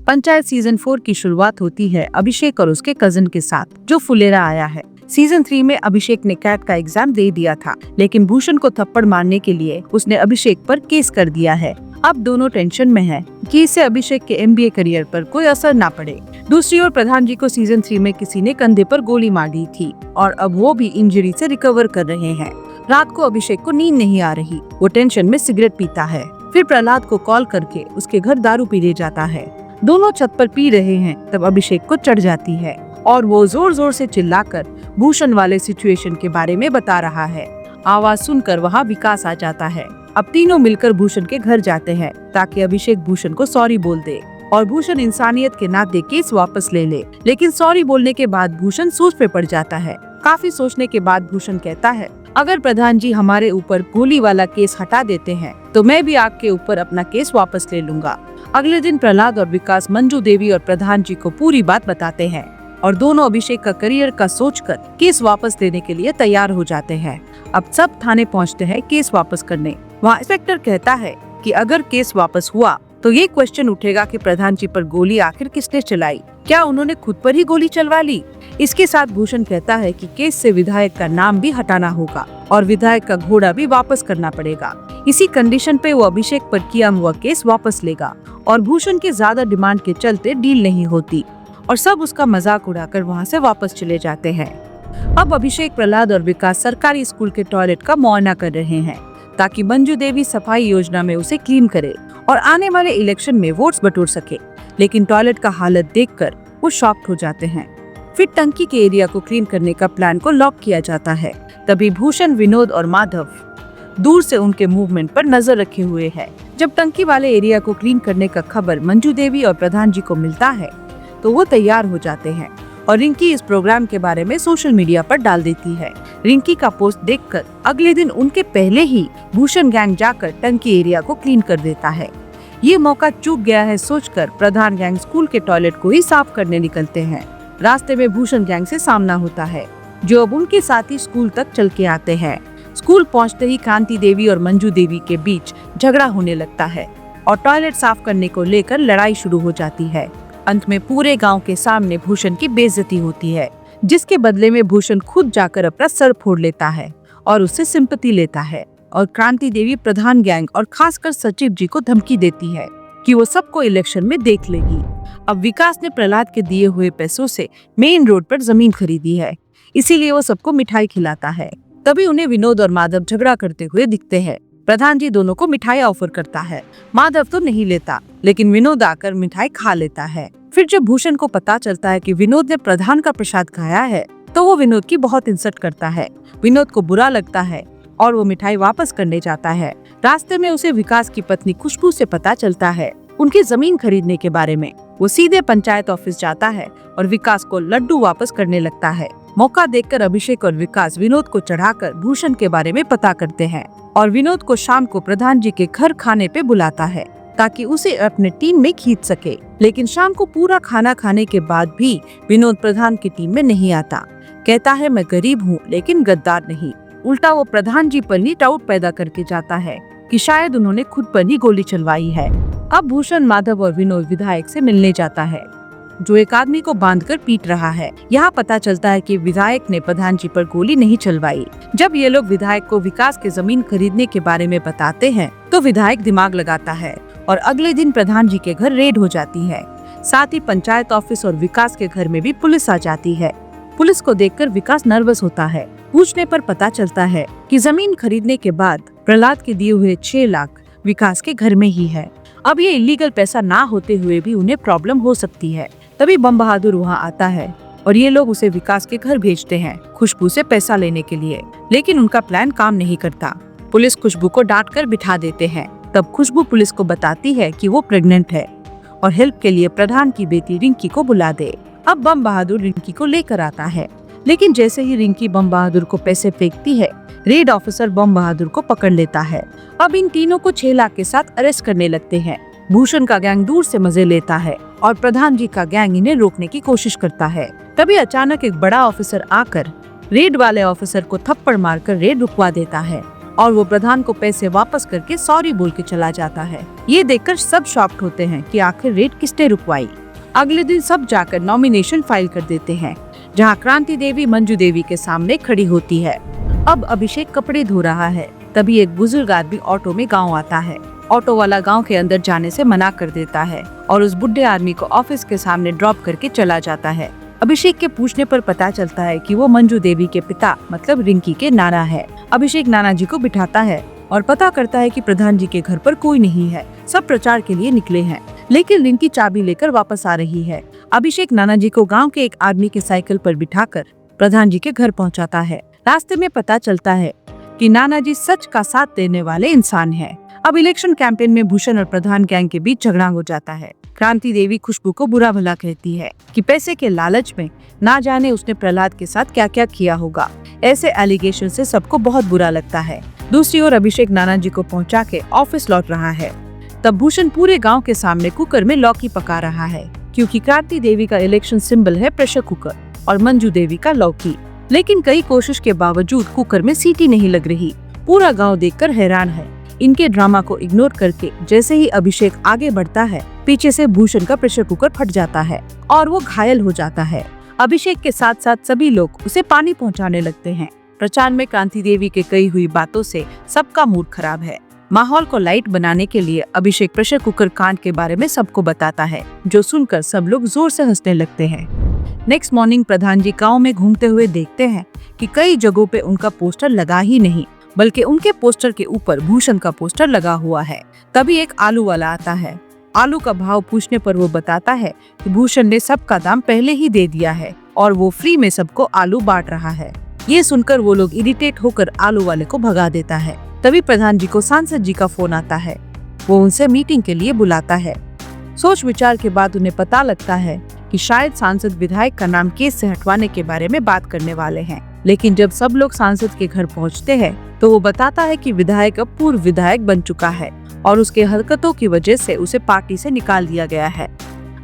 Panchayat season 4 की शुरुआत होती है अभिषेक और उसके कजिन के साथ, जो फुलेरा आया है। सीजन 3 में अभिषेक ने कैट का एग्जाम दे दिया था, लेकिन भूषण को थप्पड़ मारने के लिए उसने अभिषेक पर केस कर दिया है। अब दोनों टेंशन में हैं कि इससे अभिषेक के MBA करियर पर कोई असर ना पड़े। दूसरी ओर प्रधान जी को सीजन 3 में किसी ने कंधे पर गोली मार दी थी और अब वो भी इंजरी से रिकवर कर रहे हैं। रात को अभिषेक को नींद नहीं आ रही, वो टेंशन में सिगरेट पीता है। फिर प्रहलाद को कॉल करके उसके घर दारू पीने जाता है। दोनों छत पर पी रहे हैं, तब अभिषेक को चढ़ जाती है और वो जोर जोर से चिल्लाकर भूषण वाले सिचुएशन के बारे में बता रहा है। आवाज सुनकर वहाँ विकास आ जाता है। अब तीनों मिलकर भूषण के घर जाते हैं ताकि अभिषेक भूषण को सॉरी बोल दे और भूषण इंसानियत के नाते केस वापस ले ले। लेकिन सॉरी बोलने के बाद भूषण सोच पे पड़ जाता है। काफी सोचने के बाद भूषण कहता है, अगर प्रधान जी हमारे ऊपर गोली वाला केस हटा देते हैं तो मैं भी आपके ऊपर अपना केस वापस ले लूंगा। अगले दिन प्रहलाद और विकास मंजू देवी और प्रधान जी को पूरी बात बताते हैं और दोनों अभिषेक का करियर का सोचकर केस वापस लेने के लिए तैयार हो जाते हैं। अब सब थाने पहुंचते हैं केस वापस करने। वहाँ इंस्पेक्टर कहता है कि अगर केस वापस हुआ तो ये क्वेश्चन उठेगा कि प्रधान जी पर गोली आखिर किसने चलाई, क्या उन्होंने खुद पर ही गोली चलवा ली। इसके साथ भूषण कहता है कि केस से विधायक का नाम भी हटाना होगा और विधायक का घोड़ा भी वापस करना पड़ेगा। इसी कंडीशन पे वो अभिषेक पर किया हुआ केस वापस लेगा और भूषण के ज्यादा डिमांड के चलते डील नहीं होती और सब उसका मजाक उड़ाकर वहाँ से वापस चले जाते हैं। अब अभिषेक, प्रहलाद और विकास सरकारी स्कूल के टॉयलेट का मुआयना कर रहे हैं ताकि मंजू देवी सफाई योजना में उसे क्लीन करे और आने वाले इलेक्शन में वोट्स बटोर सके। लेकिन टॉयलेट का हालत देखकर वो शॉक्ड हो जाते हैं। फिर टंकी के एरिया को क्लीन करने का प्लान को लॉक किया जाता है। तभी भूषण, विनोद और माधव दूर से उनके मूवमेंट पर नजर रखे हुए हैं। जब टंकी वाले एरिया को क्लीन करने का खबर मंजू देवी और प्रधान जी को मिलता है तो वो तैयार हो जाते हैं और रिंकी इस प्रोग्राम के बारे में सोशल मीडिया पर डाल देती है। रिंकी का पोस्ट देखकर अगले दिन उनके पहले ही भूषण गैंग जाकर टंकी एरिया को क्लीन कर देता है। ये मौका चूक गया है सोचकर प्रधान गैंग स्कूल के टॉयलेट को ही साफ करने निकलते हैं। रास्ते में भूषण गैंग से सामना होता है, जो अब उनके साथ ही स्कूल तक चल के आते हैं। स्कूल पहुंचते ही कांति देवी और मंजू देवी के बीच झगड़ा होने लगता है और टॉयलेट साफ करने को लेकर लड़ाई शुरू हो जाती है। अंत में पूरे गांव के सामने भूषण की बेइज्जती होती है, जिसके बदले में भूषण खुद जाकर अपना सर फोड़ लेता है और उससे सिंपैथी लेता है। और क्रांति देवी प्रधान गैंग और खासकर सचिव जी को धमकी देती है कि वो सबको इलेक्शन में देख लेगी। अब विकास ने प्रहलाद के दिए हुए पैसों से मेन रोड पर जमीन खरीदी है, इसीलिए वो सबको मिठाई खिलाता है। तभी उन्हें विनोद और माधव झगड़ा करते हुए दिखते हैं। प्रधान जी दोनों को मिठाई ऑफर करता है। माधव तो नहीं लेता, लेकिन विनोद आकर मिठाई खा लेता है। फिर जब भूषण को पता चलता है कि विनोद ने प्रधान का प्रसाद खाया है तो वो विनोद की बहुत इंसल्ट करता है। विनोद को बुरा लगता है और वो मिठाई वापस करने जाता है। रास्ते में उसे विकास की पत्नी खुशबू से पता चलता है उनकी जमीन खरीदने के बारे में। वो सीधे पंचायत ऑफिस जाता है और विकास को लड्डू वापस करने लगता है। मौका देखकर अभिषेक और विकास विनोद को चढ़ाकर भूषण के बारे में पता करते हैं और विनोद को शाम को प्रधान जी के घर खाने पे बुलाता है ताकि उसे अपने टीम में खींच सके। लेकिन शाम को पूरा खाना खाने के बाद भी विनोद प्रधान की टीम में नहीं आता। कहता है, मैं गरीब हूँ लेकिन गद्दार नहीं। उल्टा वो प्रधान जी पर ही डाउट पैदा करके जाता है कि शायद उन्होंने खुद पर ही गोली चलवाई है। अब भूषण, माधव और विनोद विधायक से मिलने जाता है, जो एक आदमी को बांधकर पीट रहा है। यहाँ पता चलता है कि विधायक ने प्रधान जी पर गोली नहीं चलवाई। जब ये लोग विधायक को विकास के जमीन खरीदने के बारे में बताते हैं तो विधायक दिमाग लगाता है और अगले दिन प्रधान जी के घर रेड हो जाती है। साथ ही पंचायत ऑफिस और विकास के घर में भी पुलिस आ जाती है। पुलिस को देखकर विकास नर्वस होता है। पूछने पर पता चलता है कि जमीन खरीदने के बाद प्रहलाद के दिए हुए 6 लाख विकास के घर में ही है। अब ये इलीगल पैसा ना होते हुए भी उन्हें प्रॉब्लम हो सकती है। तभी बम बहादुर वहाँ आता है और ये लोग उसे विकास के घर भेजते हैं खुशबू से पैसा लेने के लिए। लेकिन उनका प्लान काम नहीं करता। पुलिस खुशबू को डांट कर बिठा देते हैं। तब खुशबू पुलिस को बताती है कि वो प्रेग्नेंट है और हेल्प के लिए प्रधान की बेटी रिंकी को बुला दे। अब बम बहादुर रिंकी को लेकर आता है, लेकिन जैसे ही रिंकी बम बहादुर को पैसे फेंकती है, रेड ऑफिसर बम बहादुर को पकड़ लेता है। अब इन तीनों को 6 लाख के साथ अरेस्ट करने लगते हैं। भूषण का गैंग दूर से मजे लेता है और प्रधान जी का गैंग इन्हें रोकने की कोशिश करता है। तभी अचानक एक बड़ा ऑफिसर आकर रेड वाले ऑफिसर को थप्पड़ मारकर रेड रुकवा देता है और वो प्रधान को पैसे वापस करके सॉरी बोल के चला जाता है। ये देखकर सब शॉक्ड होते हैं कि आखिर रेड किसने रुकवाई। अगले दिन सब जाकर नॉमिनेशन फाइल कर देते हैं, जहाँ क्रांति देवी मंजू देवी के सामने खड़ी होती है। अब अभिषेक कपड़े धो रहा है, तभी एक बुजुर्ग आदमी ऑटो में गाँव आता है। ऑटो वाला गांव के अंदर जाने से मना कर देता है और उस बुढ़े आदमी को ऑफिस के सामने ड्रॉप करके चला जाता है। अभिषेक के पूछने पर पता चलता है कि वो मंजू देवी के पिता मतलब रिंकी के नाना है। अभिषेक नाना जी को बिठाता है और पता करता है कि प्रधान जी के घर पर कोई नहीं है, सब प्रचार के लिए निकले हैं, लेकिन रिंकी चाबी लेकर वापस आ रही है। अभिषेक नाना जी को गाँव के एक आदमी के साइकिल पर बिठाकर प्रधान जी के घर पहुँचाता है। रास्ते में पता चलता है कि नाना जी सच का साथ देने वाले इंसान हैं। अब इलेक्शन कैंपेन में भूषण और प्रधान गैंग के बीच झगड़ा हो जाता है। क्रांति देवी खुशबू को बुरा भला कहती है कि पैसे के लालच में ना जाने उसने प्रहलाद के साथ क्या क्या किया होगा। ऐसे एलिगेशन से सबको बहुत बुरा लगता है। दूसरी ओर अभिषेक नाना जी को पहुंचा के ऑफिस लौट रहा है। तब भूषण पूरे गांव के सामने कुकर में लौकी पका रहा है, क्योंकि क्रांति देवी का इलेक्शन सिंबल है प्रेशर कुकर और मंजू देवी का लौकी। लेकिन कई कोशिश के बावजूद कुकर में सीटी नहीं लग रही। पूरा गाँव देखकर हैरान है। इनके ड्रामा को इग्नोर करके जैसे ही अभिषेक आगे बढ़ता है, पीछे से भूषण का प्रेशर कुकर फट जाता है और वो घायल हो जाता है। अभिषेक के साथ साथ सभी लोग उसे पानी पहुंचाने लगते हैं। प्रचार में क्रांति देवी के कही हुई बातों से सबका मूड खराब है। माहौल को लाइट बनाने के लिए अभिषेक प्रेशर कुकर कांड के बारे में सबको बताता है, जो सुनकर सब लोग जोर से हंसने लगते हैं। नेक्स्ट मॉर्निंग प्रधान जी गाँव में घूमते हुए देखते हैं कि कई जगहों पे उनका पोस्टर लगा ही नहीं, बल्कि उनके पोस्टर के ऊपर भूषण का पोस्टर लगा हुआ है। तभी एक आलू वाला आता है। आलू का भाव पूछने पर वो बताता है कि भूषण ने सबका दाम पहले ही दे दिया है और वो फ्री में सबको आलू बांट रहा है। ये सुनकर वो लोग इरिटेट होकर आलू वाले को भगा देता है। तभी प्रधान जी को सांसद जी का फोन आता है। वो उनसे मीटिंग के लिए बुलाता है। सोच विचार के बाद उन्हें पता लगता है कि शायद सांसद विधायक का नाम केस से हटवाने के बारे में बात करने वाले हैं। लेकिन जब सब लोग सांसद के घर पहुंचते हैं, तो वो बताता है कि विधायक अब पूर्व विधायक बन चुका है और उसके हरकतों की वजह से उसे पार्टी से निकाल दिया गया है।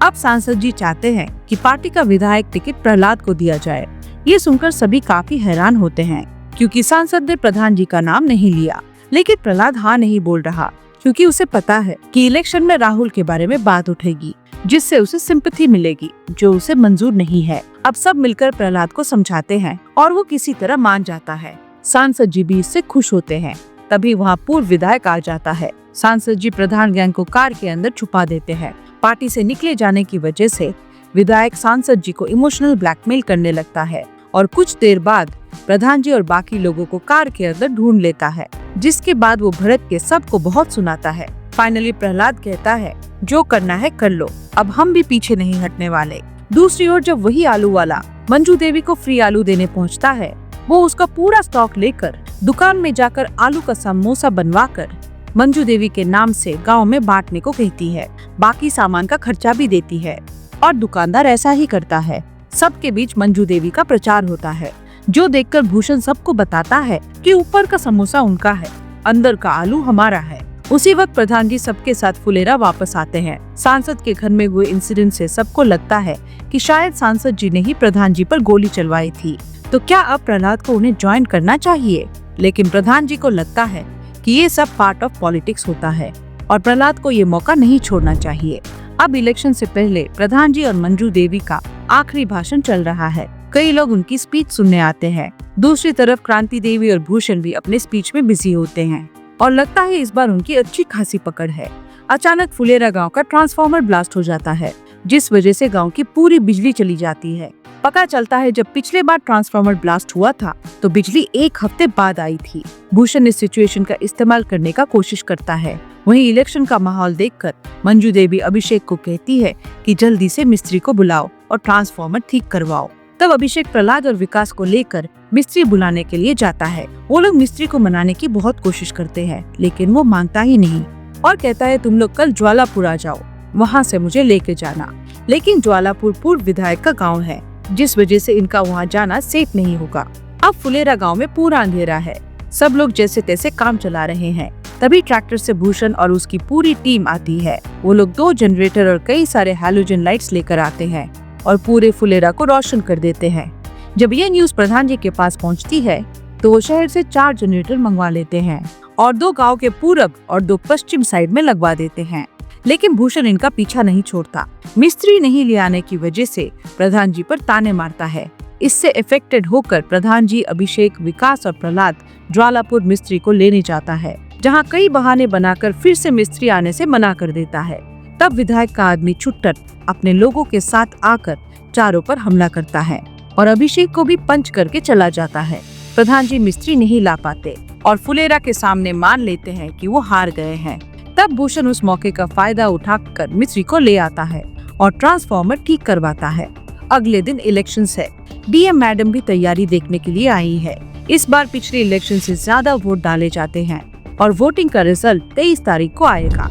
अब सांसद जी चाहते हैं कि पार्टी का विधायक टिकट प्रहलाद को दिया जाए। ये सुनकर सभी काफी हैरान होते हैं, क्योंकि सांसद ने प्रधान जी का नाम नहीं लिया। लेकिन प्रहलाद हाँ नहीं बोल रहा, क्योंकि उसे पता है कि इलेक्शन में राहुल के बारे में बात उठेगी, जिससे उसे सिंपैथी मिलेगी, जो उसे मंजूर नहीं है। अब सब मिलकर प्रहलाद को समझाते हैं और वो किसी तरह मान जाता है। सांसद जी भी इससे खुश होते हैं। तभी वहाँ पूर्व विधायक आ जाता है। सांसद जी प्रधान गैंग को कार के अंदर छुपा देते हैं। पार्टी से निकले जाने की वजह से विधायक सांसद जी को इमोशनल ब्लैकमेल करने लगता है और कुछ देर बाद प्रधान जी और बाकी लोगों को कार के अंदर ढूंढ लेता है, जिसके बाद वो भड़क के सबको बहुत सुनाता है। फाइनली प्रहलाद कहता है, जो करना है कर लो, अब हम भी पीछे नहीं हटने वाले। दूसरी ओर जब वही आलू वाला मंजू देवी को फ्री आलू देने पहुंचता है, वो उसका पूरा स्टॉक लेकर दुकान में जाकर आलू का समोसा बनवाकर मंजू देवी के नाम से गांव में बांटने को कहती है। बाकी सामान का खर्चा भी देती है और दुकानदार ऐसा ही करता है। सबके बीच मंजू देवी का प्रचार होता है, जो देखकर भूषण सबको बताता है कि ऊपर का समोसा उनका है, अंदर का आलू हमारा है। उसी वक्त प्रधान जी सबके साथ फुलेरा वापस आते हैं। सांसद के घर में हुए इंसिडेंट से सबको लगता है कि शायद सांसद जी ने ही प्रधान जी पर गोली चलवाई थी। तो क्या अब प्रहलाद को उन्हें ज्वाइन करना चाहिए? लेकिन प्रधान जी को लगता है कि ये सब पार्ट ऑफ पॉलिटिक्स होता है और प्रहलाद को ये मौका नहीं छोड़ना चाहिए। अब इलेक्शन से पहले प्रधान जी और मंजू देवी का आखिरी भाषण चल रहा है। कई लोग उनकी स्पीच सुनने आते हैं। दूसरी तरफ क्रांति देवी और भूषण भी अपने स्पीच में बिजी होते हैं और लगता है इस बार उनकी अच्छी खासी पकड़ है। अचानक फुलेरा गांव का ट्रांसफार्मर ब्लास्ट हो जाता है, जिस वजह से गांव की पूरी बिजली चली जाती है। पता चलता है जब पिछले बार ट्रांसफार्मर ब्लास्ट हुआ था तो बिजली 1 हफ्ते बाद आई थी। भूषण इस सिचुएशन का इस्तेमाल करने का कोशिश करता है। वहीं इलेक्शन का माहौल देखकर मंजू देवी अभिषेक को कहती है कि जल्दी से मिस्त्री को बुलाओ और ट्रांसफार्मर ठीक करवाओ। तब अभिषेक प्रहलाद और विकास को लेकर मिस्त्री बुलाने के लिए जाता है। वो लोग मिस्त्री को मनाने की बहुत कोशिश करते हैं, लेकिन वो मानता ही नहीं और कहता है तुम लोग कल ज्वालापुर आ जाओ, वहाँ से मुझे लेके जाना। लेकिन ज्वालापुर पूर्व विधायक का गाँव है, जिस वजह से इनका वहाँ जाना सेफ नहीं होगा। अब फुलेरा गांव में पूरा अंधेरा है। सब लोग जैसे तैसे काम चला रहे हैं। तभी ट्रैक्टर से भूषण और उसकी पूरी टीम आती है। वो लोग 2 जनरेटर और कई सारे हैलोजन लाइट्स लेकर आते हैं और पूरे फुलेरा को रोशन कर देते हैं। जब ये न्यूज प्रधान जी के पास पहुंचती है तो वो शहर से 4 जनरेटर मंगवा लेते हैं और 2 गांव के पूरब और 2 पश्चिम साइड में लगवा देते हैं। लेकिन भूषण इनका पीछा नहीं छोड़ता। मिस्त्री नहीं ले आने की वजह से प्रधान जी पर ताने मारता है। इससे इफेक्टेड होकर प्रधान जी अभिषेक, विकास और प्रहलाद ज्वालापुर मिस्त्री को लेने जाता है, जहां कई बहाने बनाकर फिर से मिस्त्री आने से मना कर देता है। तब विधायक का आदमी छुट्टर अपने लोगों के साथ आकर चारों पर हमला करता है और अभिषेक को भी पंच करके चला जाता है। प्रधान जी मिस्त्री नहीं ला पाते और फुलेरा के सामने मान लेते हैं कि वो हार गए हैं। तब भूषण उस मौके का फायदा उठाकर मिस्त्री को ले आता है और ट्रांसफार्मर ठीक करवाता है। अगले दिन इलेक्शंस है। डीएम मैडम भी तैयारी देखने के लिए आई है। इस बार पिछले इलेक्शन से ज्यादा वोट डाले जाते हैं और वोटिंग का रिजल्ट 23 तारीख को आएगा।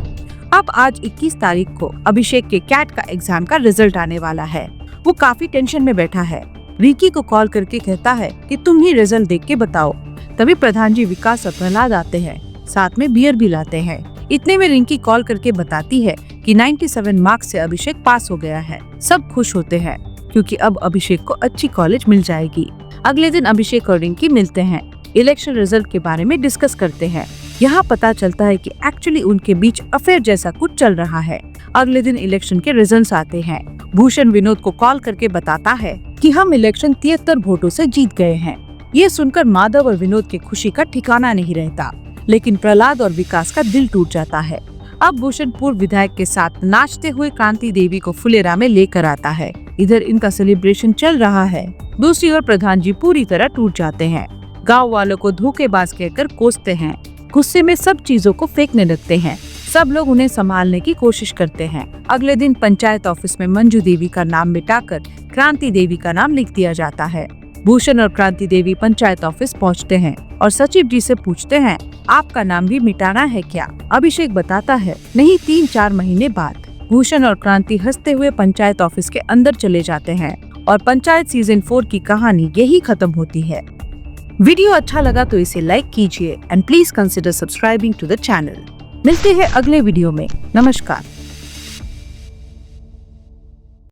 अब आज 21 तारीख को अभिषेक के कैट का एग्जाम का रिजल्ट आने वाला है। वो काफी टेंशन में बैठा है। रिकी को कॉल करके कहता है कि तुम ही रिजल्ट देख के बताओ। तभी प्रधान जी, विकास और प्रहलाद आते हैं, साथ में बियर भी लाते हैं। इतने में रिंकी कॉल करके बताती है कि 97 मार्क्स से अभिषेक पास हो गया है। सब खुश होते हैं क्योंकि अब अभिषेक को अच्छी कॉलेज मिल जाएगी। अगले दिन अभिषेक और रिंकी मिलते हैं, इलेक्शन रिजल्ट के बारे में डिस्कस करते हैं। यहाँ पता चलता है कि एक्चुअली उनके बीच अफेयर जैसा कुछ चल रहा है। अगले दिन इलेक्शन के रिजल्ट्स आते हैं। भूषण विनोद को कॉल करके बताता है कि हम इलेक्शन 73 वोटों से जीत गए हैं। ये सुनकर माधव और विनोद की खुशी का ठिकाना नहीं रहता, लेकिन प्रहलाद और विकास का दिल टूट जाता है। अब भूषण पूर्व विधायक के साथ नाचते हुए क्रांति देवी को फुलेरा में लेकर आता है। इधर इनका सेलिब्रेशन चल रहा है। दूसरी ओर प्रधान जी पूरी तरह टूट जाते हैं। गांव वालों को धोखेबाज कहकर कोसते हैं। गुस्से में सब चीजों को फेंकने लगते हैं। सब लोग उन्हें संभालने की कोशिश करते हैं। अगले दिन पंचायत ऑफिस में मंजू देवी का नाम मिटाकर क्रांति देवी का नाम लिख दिया जाता है। भूषण और क्रांति देवी पंचायत ऑफिस पहुंचते हैं और सचिव जी से पूछते हैं, आपका नाम भी मिटाना है क्या? अभिषेक बताता है, नहीं, 3-4 महीने बाद। भूषण और क्रांति हंसते हुए पंचायत ऑफिस के अंदर चले जाते हैं और पंचायत सीजन 4 की कहानी यही खत्म होती है। वीडियो अच्छा लगा तो इसे लाइक कीजिए and please consider subscribing to the channel. मिलते हैं अगले वीडियो में। नमस्कार।